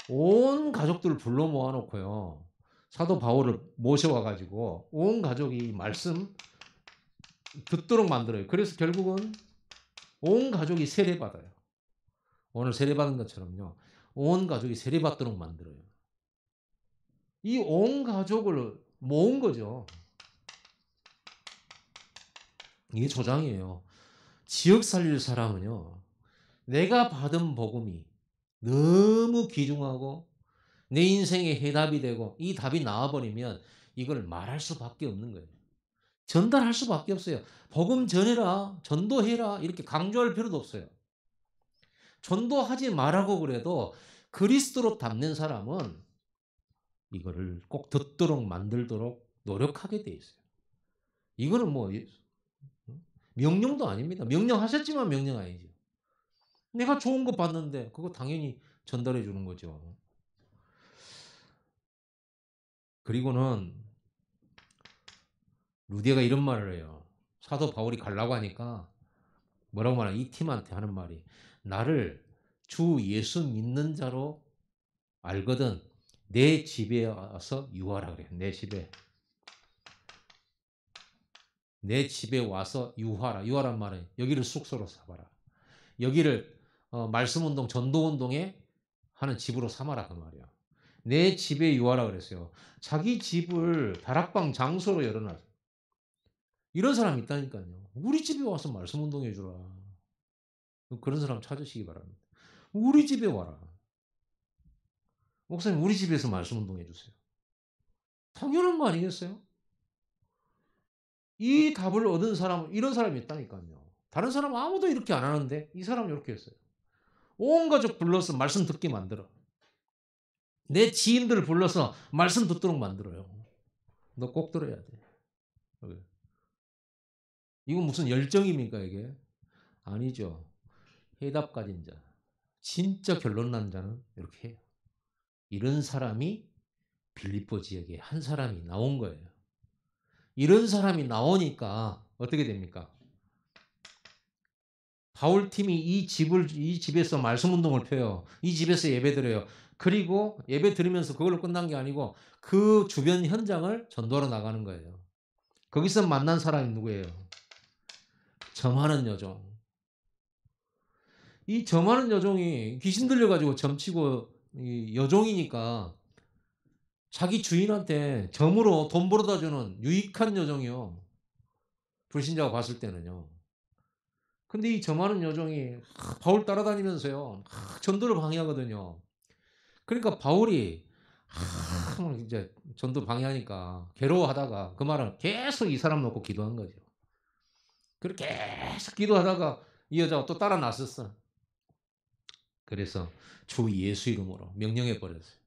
S1: 온 가족들을 불러 모아놓고요. 사도 바울을 모셔와가지고 온 가족이 말씀 듣도록 만들어요. 그래서 결국은 온 가족이 세례받아요. 오늘 세례받은 것처럼요. 온 가족이 세례받도록 만들어요. 이 온 가족을 모은 거죠. 이게 조장이에요. 지역 살릴 사람은요. 내가 받은 복음이 너무 귀중하고 내 인생의 해답이 되고 이 답이 나와버리면 이걸 말할 수밖에 없는 거예요. 전달할 수밖에 없어요. 복음 전해라, 전도해라 이렇게 강조할 필요도 없어요. 전도하지 말라고 그래도 그리스도로 담는 사람은 이거를 꼭 듣도록 만들도록 노력하게 돼 있어요. 이거는 뭐 명령도 아닙니다. 명령하셨지만 명령 아니죠. 내가 좋은 거 봤는데 그거 당연히 전달해 주는 거죠. 그리고는 루디아가 이런 말을 해요. 사도 바울이 가려고 하니까 뭐라고 말하나 이 팀한테 하는 말이 나를 주 예수 믿는 자로 알거든 내 집에 와서 유하라 그래요. 내 집에 와서 유하라. 유하란 말은 여기를 숙소로 삼아라. 여기를 말씀운동 전도운동에 하는 집으로 삼아라 그 말이야. 내 집에 유하라 그랬어요. 자기 집을 다락방 장소로 열어놨어요. 이런 사람이 있다니까요. 우리 집에 와서 말씀 운동해 주라. 그런 사람 찾으시기 바랍니다. 우리 집에 와라. 목사님 우리 집에서 말씀 운동해 주세요. 당연한 거 아니겠어요? 이 답을 얻은 사람은 이런 사람이 있다니까요. 다른 사람은 아무도 이렇게 안 하는데 이 사람은 이렇게 했어요. 온 가족 불러서 말씀 듣게 만들어. 내 지인들을 불러서 말씀 듣도록 만들어요. 너 꼭 들어야 돼. 이건 무슨 열정입니까 이게? 아니죠. 해답 가진 자. 진짜 결론 난 자는 이렇게 해요. 이런 사람이 빌립보 지역에 한 사람이 나온 거예요. 이런 사람이 나오니까 어떻게 됩니까? 바울 팀이 이 집에서 말씀 운동을 펴요. 이 집에서 예배드려요. 그리고 예배 드리면서 그걸로 끝난 게 아니고 그 주변 현장을 전도하러 나가는 거예요. 거기서 만난 사람이 누구예요? 점하는 여종. 이 점하는 여종이 귀신 들려가지고 점치고 이 여종이니까 자기 주인한테 점으로 돈 벌어다 주는 유익한 여종이요. 불신자가 봤을 때는요. 근데 이 점하는 여종이 바울 따라다니면서요. 전도를 방해하거든요. 그러니까 바울이 이제 전도 방해하니까 괴로워하다가 그 말은 계속 이 사람 놓고 기도한 거죠. 그렇게 계속 기도하다가 이 여자가 또 따라 나섰어. 그래서 주 예수 이름으로 명령해 버렸어요.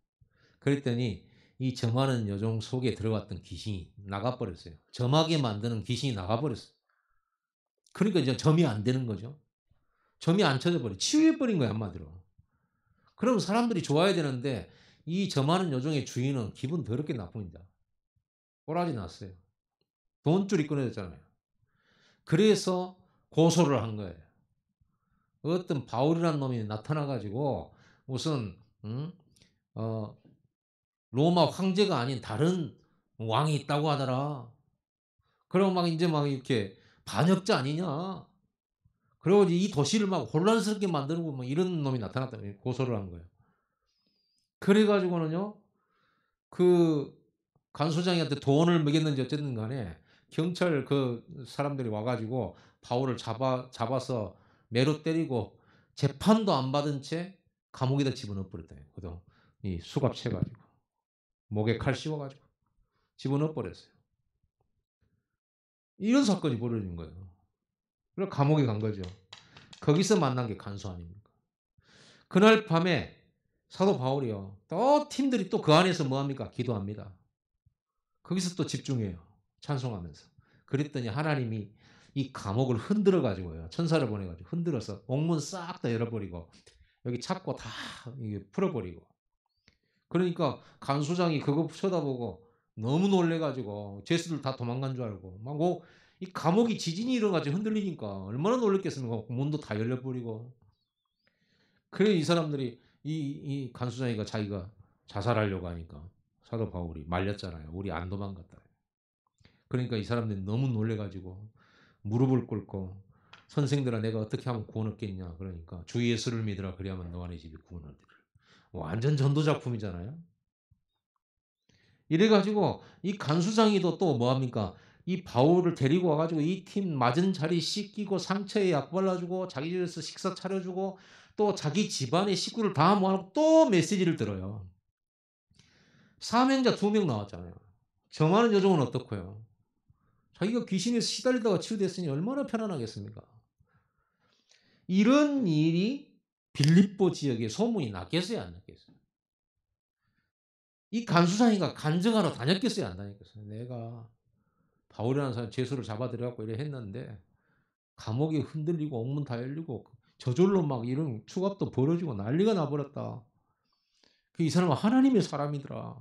S1: 그랬더니 이 점하는 여종 속에 들어갔던 귀신이 나가버렸어요. 점하게 만드는 귀신이 나가버렸어요. 그러니까 이제 점이 안 되는 거죠. 점이 안 쳐져 버려. 치유해 버린 거야 한마디로. 그럼 사람들이 좋아야 되는데 이 점하는 여종의 주인은 기분 더럽게 나쁩니다. 꼬라지 났어요. 돈줄이 끊어졌잖아요. 그래서 고소를 한 거예요. 어떤 바울이라는 놈이 나타나 가지고 무슨 어 로마 황제가 아닌 다른 왕이 있다고 하더라. 그러고 막 인제 막 이렇게 반역자 아니냐. 그리고 이 도시를 막 혼란스럽게 만드는 뭐 이런 놈이 나타났다 고소를 한 거예요. 그래 가지고는요. 그 간소장이한테 돈을 먹였는지 어쨌든 간에 경찰 그 사람들이 와 가지고 바울을 잡아서 매로 때리고 재판도 안 받은 채 감옥에다 집어넣어 버렸다요. 그도 이 수갑 채 가지고 목에 칼 씌워 가지고 집어넣어 버렸어요. 이런 사건이 벌어진 거예요. 그래서 감옥에 간 거죠. 거기서 만난 게 간수 아닙니까? 그날 밤에 사도 바울이요. 또 팀들이 또 그 안에서 뭐 합니까? 기도합니다. 거기서 또 집중해요. 찬송하면서. 그랬더니 하나님이 이 감옥을 흔들어 가지고요. 천사를 보내 가지고 흔들어서 옥문 싹 다 열어 버리고 여기 찾고 다 이게 풀어 버리고. 그러니까 간수장이 그거 쳐다보고 너무 놀래 가지고 죄수들 다 도망간 줄 알고 막 이 감옥이 지진이 일어 가지고 흔들리니까 얼마나 놀랐겠습니까. 문도 다 열려 버리고. 그래 이 사람들이 이 간수장이가 자기가 자살하려고 하니까 사도 바울이 말렸잖아요. "우리 안 도망갔다." 그러니까 이 사람들이 너무 놀래 가지고 무릎을 꿇고 "선생들아 내가 어떻게 하면 구원 얻겠냐." 그러니까 "주 예수를 믿으라. 그리하면 너와 네 집이 구원 얻으리라." 완전 전도 작품이잖아요. 이래 가지고 이 간수장이도 또 뭐 합니까? 이 바울을 데리고 와 가지고 이 팀 맞은 자리 씻기고 상처에 약 발라 주고 자기 집에서 식사 차려 주고 또 자기 집안의 식구를 다 모아 놓고 또 메시지를 들어요. 사명자 2명 나왔잖아요. 정하는 여종은 어떻고요? 자기가 귀신에 시달리다가 치유됐으니 얼마나 편안하겠습니까? 이런 일이 빌립보 지역에 소문이 났겠어요, 안 났겠어요? 이 간수장이가 간증하러 다녔겠어요, 안 다녔겠어요? 내가 바울이라는 사람 죄수를 잡아들여 갖고 이래 했는데 감옥이 흔들리고 옥문 다 열리고 저절로 막 이런 추갑도 벌어지고 난리가 나 버렸다. 그 이 사람은 하나님의 사람이더라.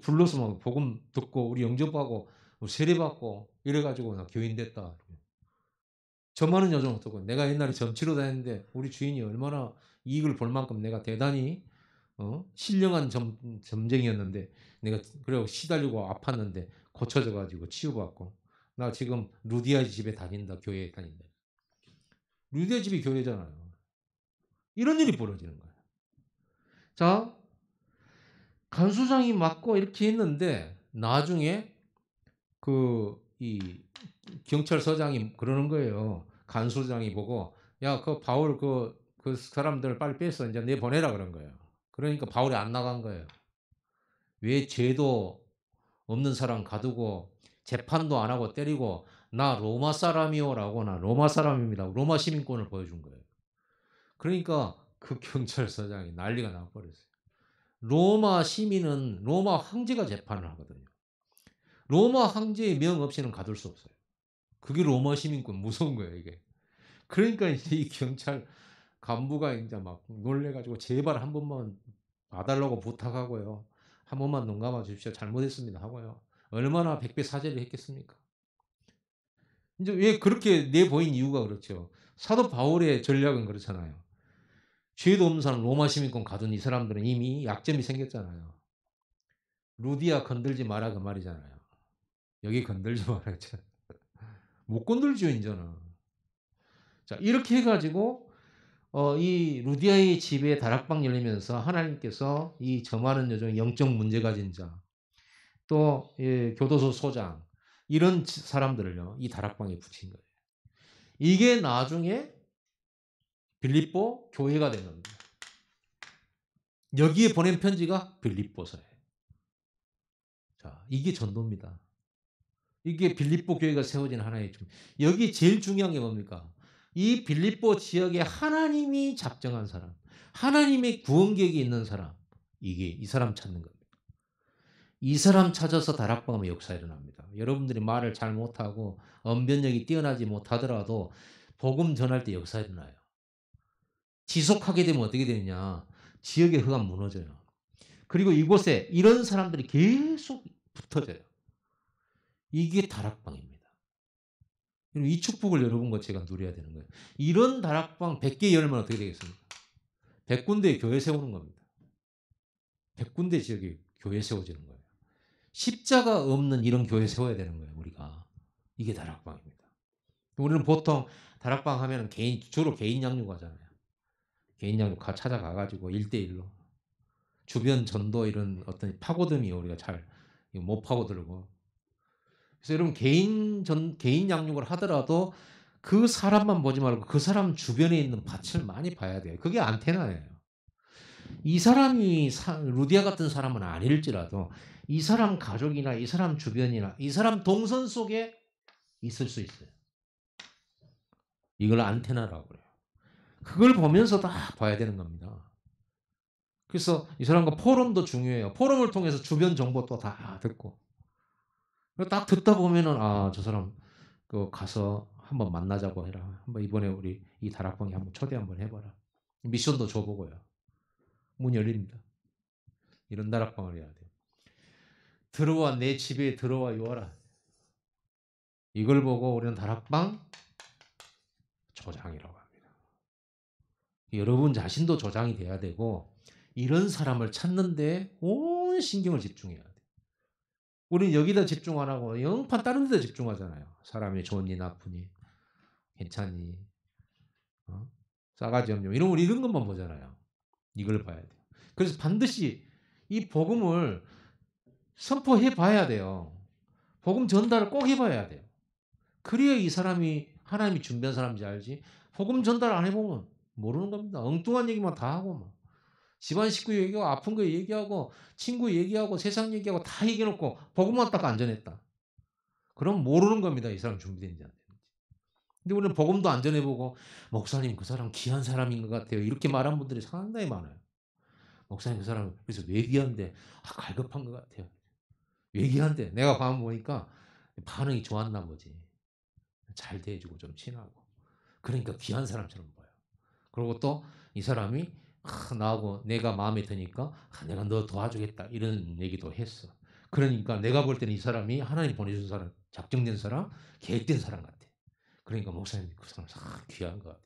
S1: 불러서 막 복음 듣고 우리 영접하고 세례받고 이래 가지고 나 교인 됐다. 점하는 여종은 어떻고 내가 옛날에 점치러 다녔는데 우리 주인이 얼마나 이익을 볼 만큼 내가 대단히 신령한 점쟁이였는데 내가 그래 시달리고 아팠는데 고쳐져 가지고 치유받고 나 지금 루디아 집에 다닌다. 교회에 다닌다. 루디아 집이 교회잖아요. 이런 일이 벌어지는 거예요. 자, 간수장이 맞고 이렇게 했는데 나중에 그 이 경찰서장이 그러는 거예요. 간수장이 보고 "야 그 바울 그 사람들 빨리 뺐어. 인제 내보내라." 그런 거예요. 그러니까 바울이 안 나간 거예요. 왜 죄도 없는 사람 가두고 재판도 안 하고 때리고 "나 로마 사람이요."라고 "나 로마 사람입니다." 로마 시민권을 보여준 거예요. 그러니까 그 경찰서장이 난리가 나 버렸어요. 로마 시민은 로마 황제가 재판을 하거든요. 로마 황제의 명 없이는 가둘 수 없어요. 그게 로마 시민권 무서운 거예요 이게. 그러니까 이제 이 경찰 간부가 인제 막 놀래 가지고 "제발 한 번만 봐 달라고 부탁하고요. 한 번만 눈 감아 주십시오. 잘못했습니다." 하고요. 얼마나 백배사죄를 했겠습니까. 인제 왜 그렇게 내보인 이유가 그렇죠. 사도 바울의 전략은 그렇잖아요. 죄도 없는 사람 로마 시민권 가둔 이 사람들은 이미 약점이 생겼잖아요. "루디아 건들지 마라." 그 말이잖아요. 여기 건들지 마라 했잖아요. 못 건들죠 인제는. 자 이렇게 해 가지고 이 루디아의 집에 다락방 열리면서 하나님께서 이 저 많은 여종 영적 문제 가진 자 또 예 교도소 소장 이런 사람들을요 이 다락방에 붙인 거예요. 이게 나중에 빌립보 교회가 된 겁니다. 여기에 보낸 편지가 빌립보서예요. 자 이게 전도입니다. 이게 빌립보 교회가 세워진 하나의 여기 제일 중요한 게 뭡니까? 이 빌립보 지역에 하나님이 작정한 사람, 하나님의 구원 계획이 있는 사람, 이게 이 사람 찾는 겁니다. 이 사람 찾아서 다락방의 역사가 일어납니다. 여러분들이 말을 잘 못하고 언변력이 뛰어나지 못하더라도 복음 전할 때 역사가 일어나요. 지속하게 되면 어떻게 되느냐? 지역의 흑암 무너져요. 그리고 이곳에 이런 사람들이 계속 붙어져요. 이게 다락방입니다. 이 축복을 여러분과 제가 누려야 되는 거예요. 이런 다락방 100개 열면 어떻게 되겠습니까? 100군데의 교회 세우는 겁니다. 100군데 지역에 교회 세워지는 거예요. 십자가 없는 이런 교회 세워야 되는 거예요, 우리가. 이게 다락방입니다. 우리는 보통 다락방 하면은 주로 개인 양육하잖아요. 개인 양육 찾아가 가지고 1대1로 주변 전도 이런 어떤 파고듦이 우리가 잘 못 파고들고. 그래서 여러분 개인 양육을 하더라도 그 사람만 보지 말고 그 사람 주변에 있는 밭을 많이 봐야 돼요. 그게 안테나예요. 이 사람이 루디아 같은 사람은 아닐지라도 이 사람 가족이나 이 사람 주변이나 이 사람 동선 속에 있을 수 있어요. 이걸 안테나라고 그래요. 그걸 보면서 다 봐야 되는 겁니다. 그래서 이 사람과 포럼도 중요해요. 포럼을 통해서 주변 정보도 다 듣고. 딱 듣다 보면은 '아 저 사람 가서 한번 만나자고 해라. 한번 이번에 우리 이 다락방에 한번 초대 한번 해 봐라.' 미션도 줘 보고요. 문 열립니다. 이런 다락방을 해야 돼요. "들어와 내 집에 들어와 요하라." 이걸 보고 우리는 다락방 조장이라고 합니다. 여러분 자신도 조장이 돼야 되고 이런 사람을 찾는 데 온 신경을 집중해야 돼요. 우리는 여기다 집중 안 하고 영판 다른 데다 집중하잖아요. 사람이 좋으니 나쁘니 괜찮니 어? 싸가지 없냐 이런 것만 보잖아요. 이걸 봐야 돼요. 그래서 반드시 이 복음을 선포해 봐야 돼요. 복음 전달을 꼭 해 봐야 돼요. 그래야 이 사람이 하나님이 준비한 사람인지 알지 복음 전달 안 해 보면 모르는 겁니다. 엉뚱한 얘기만 다 하고 막 집안 식구 얘기하고 아픈 거 얘기하고 친구 얘기하고 세상 얘기하고 다 얘기해 놓고 복음만 딱 안 전했다. 그럼 모르는 겁니다. 이 사람 준비된지 안 되는지. 근데 우리는 복음도 안 전해 보고 "목사님 그 사람 귀한 사람인 것 같아요." 이렇게 말한 분들이 상당히 많아요. "목사님 그 사람 그래서 왜 귀한데?" 갈급한 것 같아요." 왜 귀한데?" 내가 가만 보니까 반응이 좋았나 보지. 잘 대해 주고 좀 친하고. 그러니까 귀한 사람처럼 보여. 그리고 또 이 사람이 나하고 내가 마음에 드니까 "내가 너 도와주겠다." 이런 얘기도 했어. 그러니까 내가 볼 때는 이 사람이 하나님 보내준 사람, 작정된 사람, 계획된 사람 같아. 그러니까 목사님 그 사람 귀한 것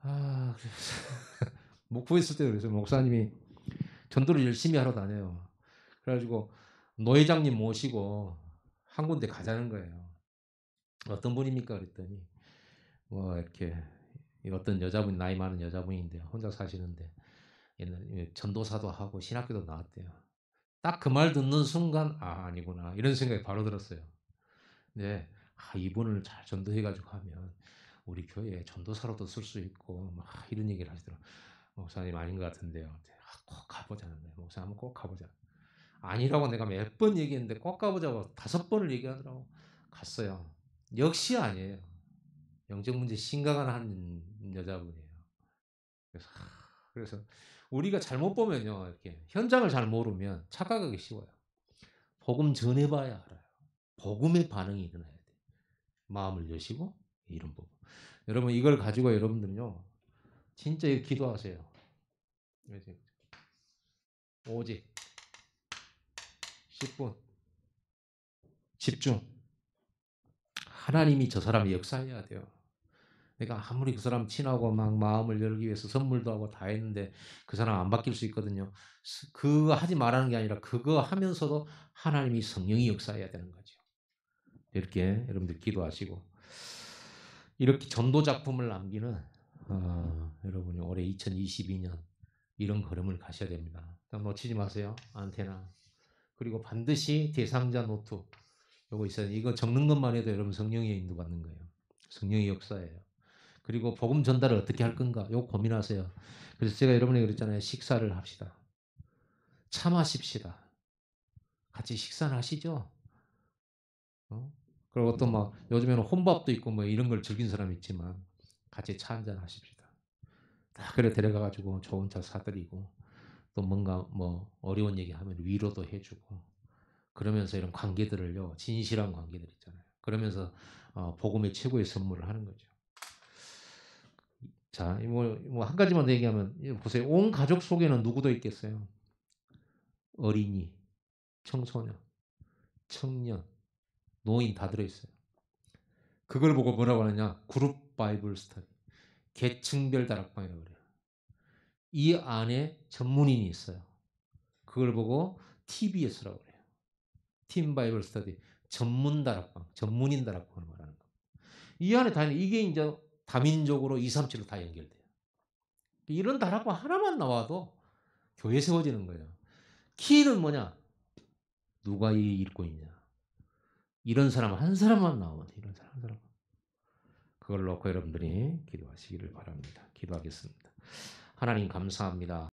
S1: 같아. 그래서 목포 있을 때 그랬어요. 목사님이 전도를 열심히 하러 다녀요. 그래 가지고 노회장님 모시고 한 군데 가자는 거예요. "어떤 분입니까?" 그랬더니 뭐 이렇게 어떤 여자분 나이 많은 여자분인데 혼자 사시는데 옛날에 전도사도 하고 신학교도 나왔대요. 딱 그 말 듣는 순간 '아 아니구나.' 이런 생각이 바로 들었어요. 네. 이분을 잘 전도해 가지고 하면 우리 교회에 전도사로도 쓸 수 있고 막 이런 얘기를 하시더라고요. 목사님 아닌 것 같은데요. 꼭 가 보자는 거예요. 목사님 한번 꼭 가 보자. 아니라고 내가 몇 번 얘기했는데 꼭 가 보자고 5번을 얘기하더라고. 갔어요. 역시 아니에요. 영적 문제 심각한 한 여자분이에요. 그래서 우리가 잘못 보면요. 이렇게 현장을 잘 모르면 착각하기 쉬워요. 복음 전해 봐야 알아요. 복음의 반응이 일어나야 돼요. 마음을 여시고 이런 부분. 여러분 이걸 가지고 여러분들은요. 진짜 기도하세요. 오직 10분 집중. 하나님이 저 사람이 역사해야 돼요. 내가 아무리 그 사람 친하고 막 마음을 열기 위해서 선물도 하고 다 했는데 그 사람 안 바뀔 수 있거든요. 그거 하지 말라는 게 아니라 그거 하면서도 하나님이 성령이 역사해야 되는 거죠. 이렇게 여러분들 기도하시고 이렇게 전도 작품을 남기는 여러분이 올해 2022년 이런 걸음을 가셔야 됩니다. 놓치지 마세요. 안테나. 그리고 반드시 대상자 노트 요거 있어요. 이거 적는 것만 해도 여러분 성령의 인도받는 거예요. 성령의 역사예요. 그리고 복음 전달을 어떻게 할 건가? 요 고민하세요. 그래서 제가 여러분에게 그랬잖아요. 식사를 합시다. 차 마십시다. 같이 식사를 하시죠. 그리고 또 막 요즘에는 혼밥도 있고 뭐 이런 걸 즐긴 사람이 있지만 같이 차 한잔 하십시다. 딱 그래 데려가가지고 좋은 차 사드리고 또 뭔가 뭐 어려운 얘기하면 위로도 해주고 그러면서 이런 관계들을요 진실한 관계들 있잖아요. 그러면서 복음의 최고의 선물을 하는 거죠. 자, 뭐 한 가지만 더 얘기하면 보세요. 온 가족 속에는 누구도 있겠어요. 어린이, 청소년, 청년, 노인 다 들어있어요. 그걸 보고 뭐라고 하느냐? 그룹 바이블 스터디. 계층별 다락방이라고 그래요. 이 안에 전문인이 있어요. 그걸 보고 TBS라고 그래요. 팀 바이블 스터디. 전문 다락방, 전문인 다락방을 말하는 거예요. 이 안에 다 있는 이게 이제 다민족으로 237로 다 연결돼요. 이런 다락방 하나만 나와도 교회 세워지는 거예요. 키는 뭐냐? 누가 읽고 있냐? 이런 사람 한 사람만 나오면 돼. 이런 사람 한 사람. 그걸 놓고 여러분들이 기도하시기를 바랍니다. 기도하겠습니다. 하나님 감사합니다.